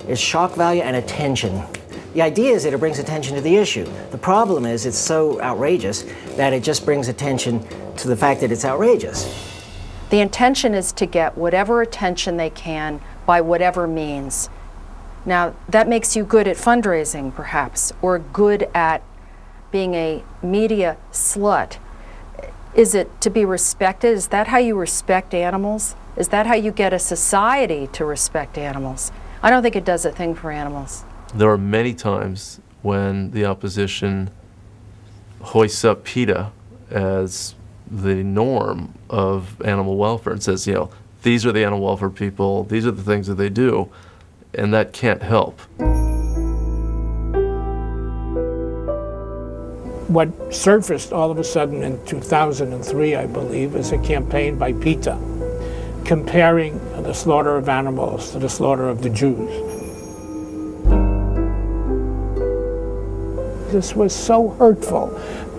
is shock value and attention. The idea is that it brings attention to the issue. The problem is it's so outrageous that it just brings attention to the fact that it's outrageous. The intention is to get whatever attention they can by whatever means. Now, that makes you good at fundraising, perhaps, or good at being a media slut. Is it to be respected? Is that how you respect animals? Is that how you get a society to respect animals? I don't think it does a thing for animals. There are many times when the opposition hoists up PETA as the norm of animal welfare and says, you know, these are the animal welfare people, these are the things that they do, and that can't help. What surfaced all of a sudden in 2003, I believe, is a campaign by PETA comparing the slaughter of animals to the slaughter of the Jews. This was so hurtful.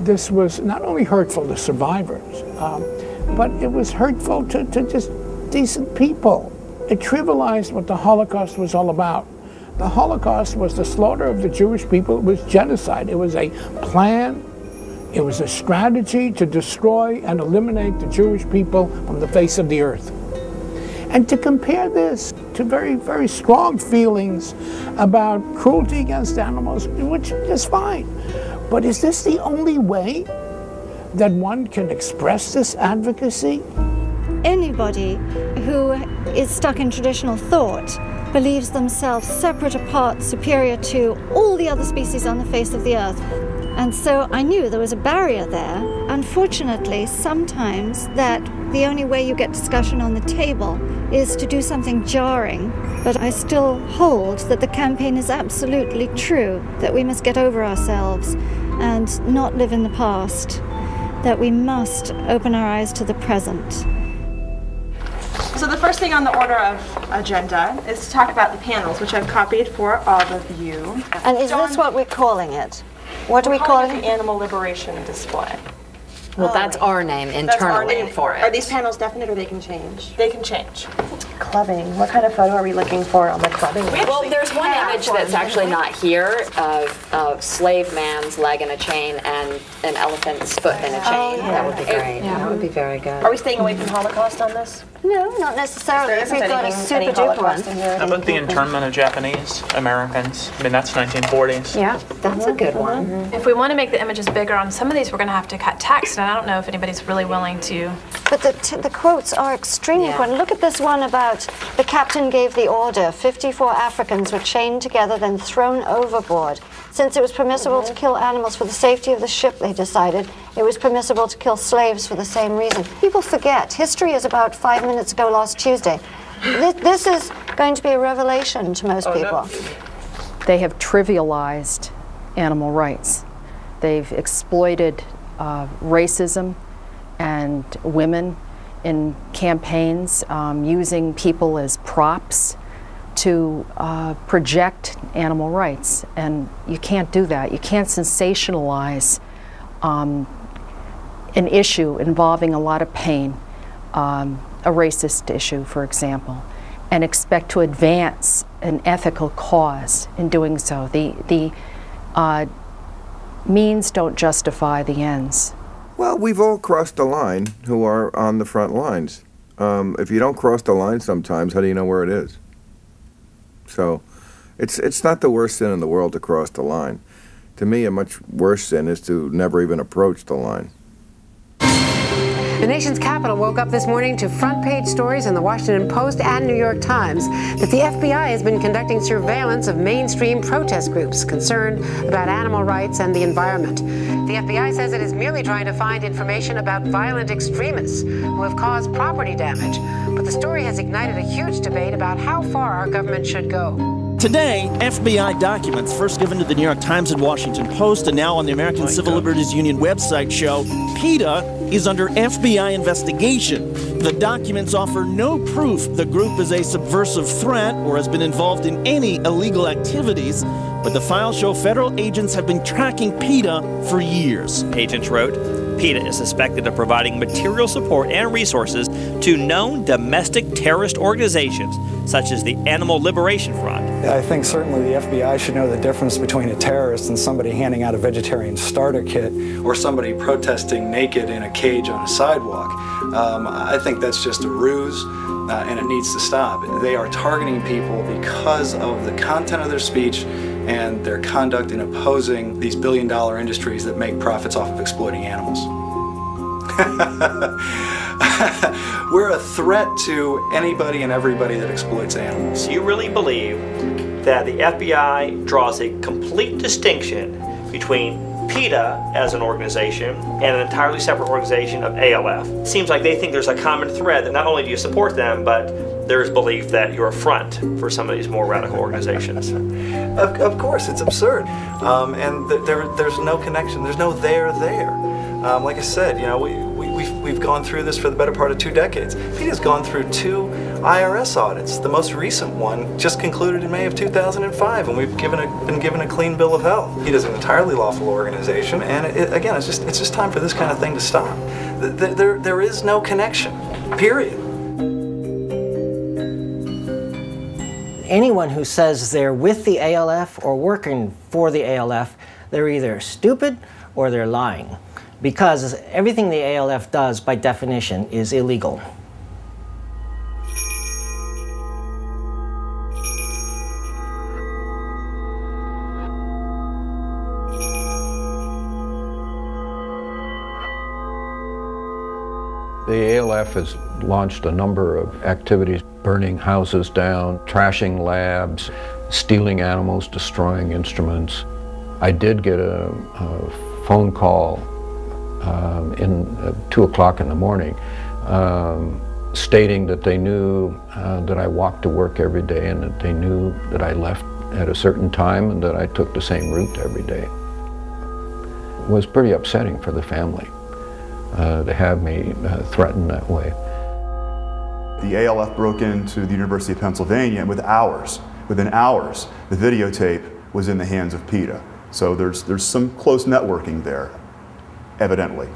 This was not only hurtful to survivors, but it was hurtful to just decent people. It trivialized what the Holocaust was all about. The Holocaust was the slaughter of the Jewish people. It was genocide. It was a plan. It was a strategy to destroy and eliminate the Jewish people from the face of the earth. And to compare this to very, very strong feelings about cruelty against animals, which is fine. But is this the only way that one can express this advocacy? Anybody who is stuck in traditional thought believes themselves separate, apart, superior to all the other species on the face of the earth. And so I knew there was a barrier there. Unfortunately, sometimes that the only way you get discussion on the table is to do something jarring. But I still hold that the campaign is absolutely true, that we must get over ourselves and not live in the past, that we must open our eyes to the present. So the first thing on the order of agenda is to talk about the panels, which I've copied for all of you. And is this what we're calling it? What do we call it? The Animal Liberation Display. Well, that's our name internally for it. Are these panels definite or they can change? They can change. Clubbing. What kind of photo are we looking for on the clubbing? Well, there's one image that's actually not here of slave man's leg in a chain and an elephant's foot in a chain. Yeah. That would be great. Yeah. That would be very good. Are we staying away from Holocaust on this? No, not necessarily. If we've got a super duper one. How about the internment of Japanese Americans? I mean, that's 1940s. Yeah, that's a good one. If we want to make the images bigger on some of these, we're going to have to cut text, and I don't know if anybody's really willing to. But the quotes are extremely important. Look at this one about the captain gave the order. 54 Africans were chained together, then thrown overboard. Since it was permissible to kill animals for the safety of the ship, they decided it was permissible to kill slaves for the same reason. People forget. History is about 5 minutes ago last Tuesday. This is going to be a revelation to most people. They have trivialized animal rights. They've exploited racism and women in campaigns, using people as props to project animal rights, and you can't do that. You can't sensationalize an issue involving a lot of pain, a racist issue, for example, and expect to advance an ethical cause in doing so. The means don't justify the ends. Well, we've all crossed the line who are on the front lines. If you don't cross the line sometimes, how do you know where it is? So it's not the worst sin in the world to cross the line. To me, a much worse sin is to never even approach the line. The nation's capital woke up this morning to front-page stories in the Washington Post and New York Times that the FBI has been conducting surveillance of mainstream protest groups concerned about animal rights and the environment. The FBI says it is merely trying to find information about violent extremists who have caused property damage. But the story has ignited a huge debate about how far our government should go. Today, FBI documents first given to the New York Times and Washington Post and now on the American Civil Liberties Union website show PETA is under FBI investigation. The documents offer no proof the group is a subversive threat or has been involved in any illegal activities, but the files show federal agents have been tracking PETA for years. Agents wrote, PETA is suspected of providing material support and resources to known domestic terrorist organizations such as the Animal Liberation Front, I think certainly the FBI should know the difference between a terrorist and somebody handing out a vegetarian starter kit or somebody protesting naked in a cage on a sidewalk. I think that's just a ruse, and it needs to stop. They are targeting people because of the content of their speech and their conduct in opposing these billion-dollar industries that make profits off of exploiting animals. We're a threat to anybody and everybody that exploits animals. You really believe that the FBI draws a complete distinction between PETA as an organization and an entirely separate organization of ALF? It seems like they think there's a common thread that not only do you support them, but there's belief that you're a front for some of these more radical organizations. Of course, it's absurd. And there's no connection. There's no there. Like I said, you know, we've gone through this for the better part of 2 decades. PETA's gone through 2 IRS audits. The most recent one just concluded in May of 2005, and we've been given a clean bill of health. PETA's an entirely lawful organization, and again, it's just time for this kind of thing to stop. There is no connection, period. Anyone who says they're with the ALF or working for the ALF, they're either stupid or they're lying, because everything the ALF does, by definition, is illegal. The ALF has launched a number of activities, burning houses down, trashing labs, stealing animals, destroying instruments. I did get a phone call in 2 o'clock in the morning stating that they knew that I walked to work every day and that they knew that I left at a certain time and that I took the same route every day. It was pretty upsetting for the family to have me threatened that way. The ALF broke into the University of Pennsylvania, and within hours, the videotape was in the hands of PETA. So there's some close networking there, evidently.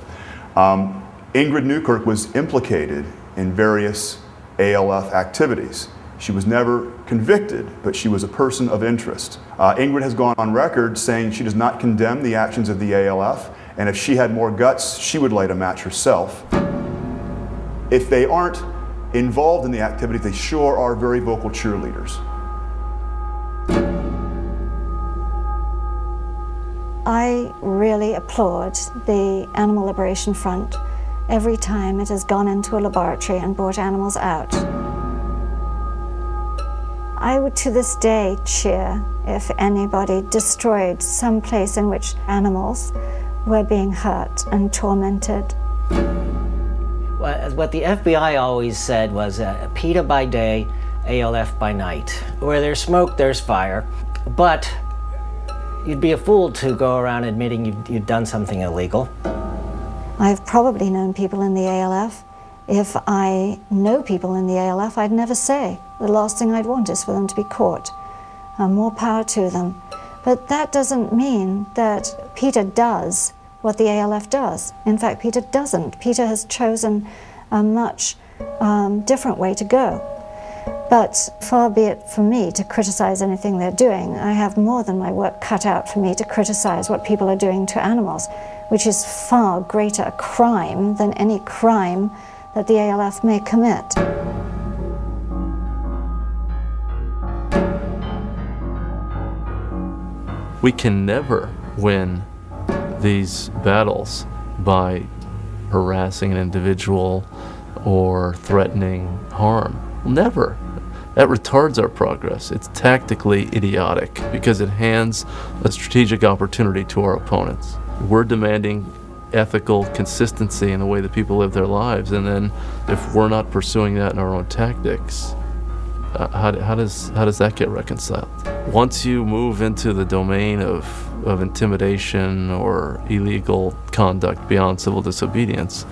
Ingrid Newkirk was implicated in various ALF activities. She was never convicted, but she was a person of interest. Ingrid has gone on record saying she does not condemn the actions of the ALF, and if she had more guts, she would light a match herself. If they aren't involved in the activities, they sure are very vocal cheerleaders. I really applaud the Animal Liberation Front every time it has gone into a laboratory and brought animals out. I would to this day cheer if anybody destroyed some place in which animals were being hurt and tormented. Well, what the FBI always said was PETA by day, ALF by night. Where there's smoke, there's fire. But you'd be a fool to go around admitting you'd done something illegal. I've probably known people in the ALF. If I know people in the ALF, I'd never say. The last thing I'd want is for them to be caught. More power to them. But that doesn't mean that PETA does what the ALF does. In fact, PETA doesn't. PETA has chosen a much different way to go. But far be it from me to criticize anything they're doing. I have more than my work cut out for me to criticize what people are doing to animals, which is far greater a crime than any crime that the ALF may commit. We can never win these battles by harassing an individual or threatening harm. Never. That retards our progress. It's tactically idiotic because it hands a strategic opportunity to our opponents. We're demanding ethical consistency in the way that people live their lives, and then if we're not pursuing that in our own tactics, how does that get reconciled? Once you move into the domain of intimidation or illegal conduct beyond civil disobedience,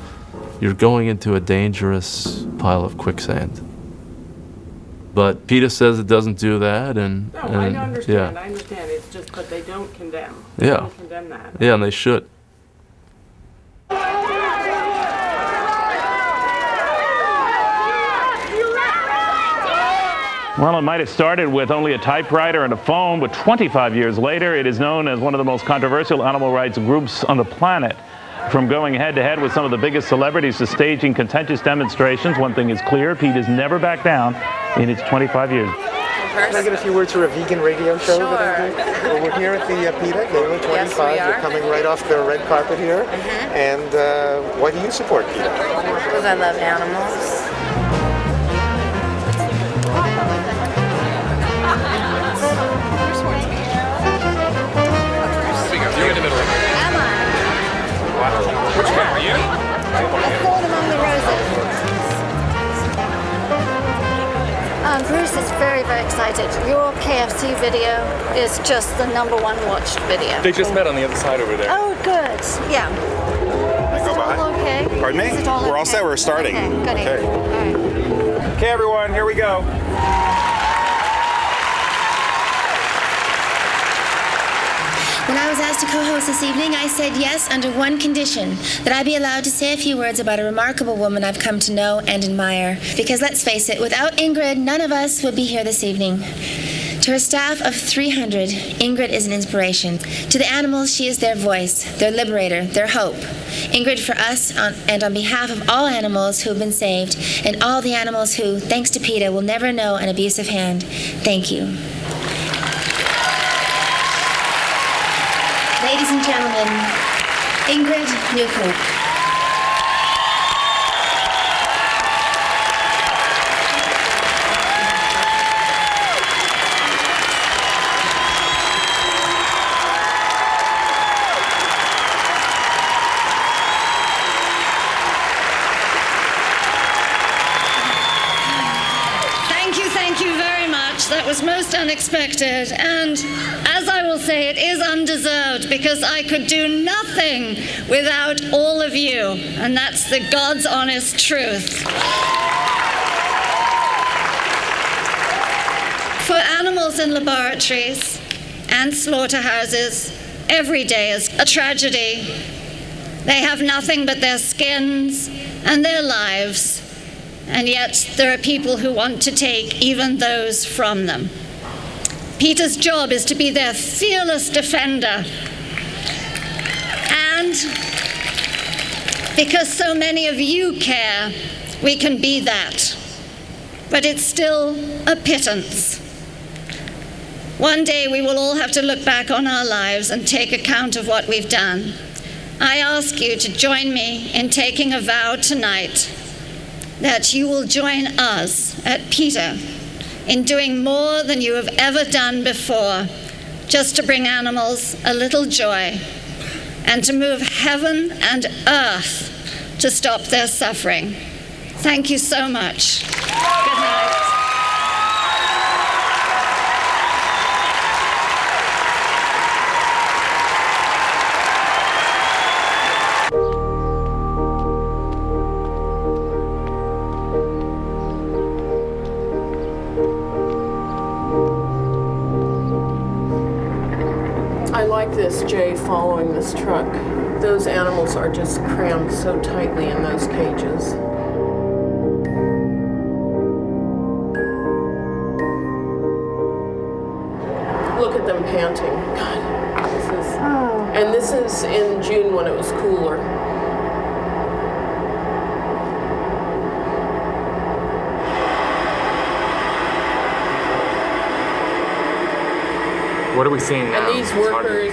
you're going into a dangerous pile of quicksand. But PETA says it doesn't do that, and no, I understand. Yeah. I understand. It's just, but they don't condemn. They don't condemn that. Yeah, and they should. Well, it might have started with only a typewriter and a phone, but 25 years later, it is known as one of the most controversial animal rights groups on the planet. From going head-to-head with some of the biggest celebrities to staging contentious demonstrations, one thing is clear, PETA's never backed down in its 25 years. Can I get a few words for a vegan radio show that I do? Well, we're here at the PETA, Gala 25. Yes, we are. You're coming right off the red carpet here. And why do you support PETA? Because I love animals. You're in the middle. Am I? Which one are you? A thorn among the roses. Bruce is very, very excited. Your KFC video is just the #1 watched video. They just met on the other side over there. Oh, good. Yeah. Is it all okay? Pardon me? Is it all We're all okay? set. We're starting. Okay, goody. Okay. Okay, everyone, here we go. When I was asked to co-host this evening, I said yes under one condition, that I be allowed to say a few words about a remarkable woman I've come to know and admire. Because let's face it, without Ingrid, none of us would be here this evening. To her staff of 300, Ingrid is an inspiration. To the animals, she is their voice, their liberator, their hope. Ingrid, for us, and on behalf of all animals who have been saved, and all the animals who, thanks to PETA, will never know an abusive hand, thank you. Ladies and gentlemen, Ingrid Newkirk. Thank you very much. That was most unexpected, and as I will say, it is undeserved because I could do nothing without all of you, and that's the God's honest truth. For animals in laboratories and slaughterhouses, every day is a tragedy. They have nothing but their skins and their lives. And yet there are people who want to take even those from them. PETA's job is to be their fearless defender. And because so many of you care, we can be that. But it's still a pittance. One day we will all have to look back on our lives and take account of what we've done. I ask you to join me in taking a vow tonight that you will join us at PETA in doing more than you have ever done before, just to bring animals a little joy and to move heaven and earth to stop their suffering. Thank you so much. Good night. This Jay following this truck. Those animals are just crammed so tightly in those cages. Look at them panting. God, this is, and this is in June when it was cooler. What are we seeing now? And these workers,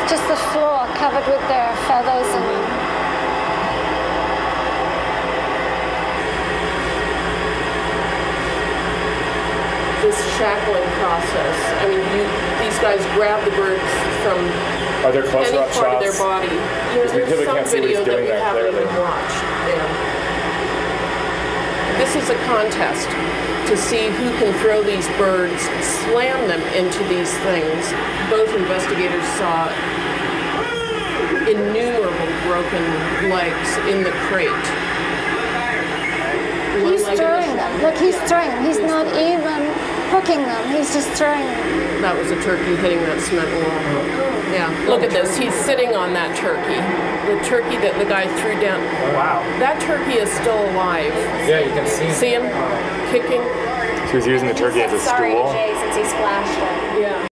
just the floor covered with their feathers and this shackling process. I mean, these guys grab the birds from Are there closer any up part of shots? their body. Because we There's really some can't see what video he's that doing we there haven't clearly. even watched. Yeah. This is a contest to see who can throw these birds, slam them into these things. Both investigators saw innumerable broken legs in the crate. he's throwing them. Look, he's throwing them. He's not even hooking them. He's just throwing them. That was a turkey hitting that cement wall. Yeah, look at this. He's sitting on that turkey. The turkey that the guy threw down. Wow. That turkey is still alive. Yeah, you can see him. See him kicking? So She was using the turkey as a stool. Sorry to Jay since he splashed it. Yeah.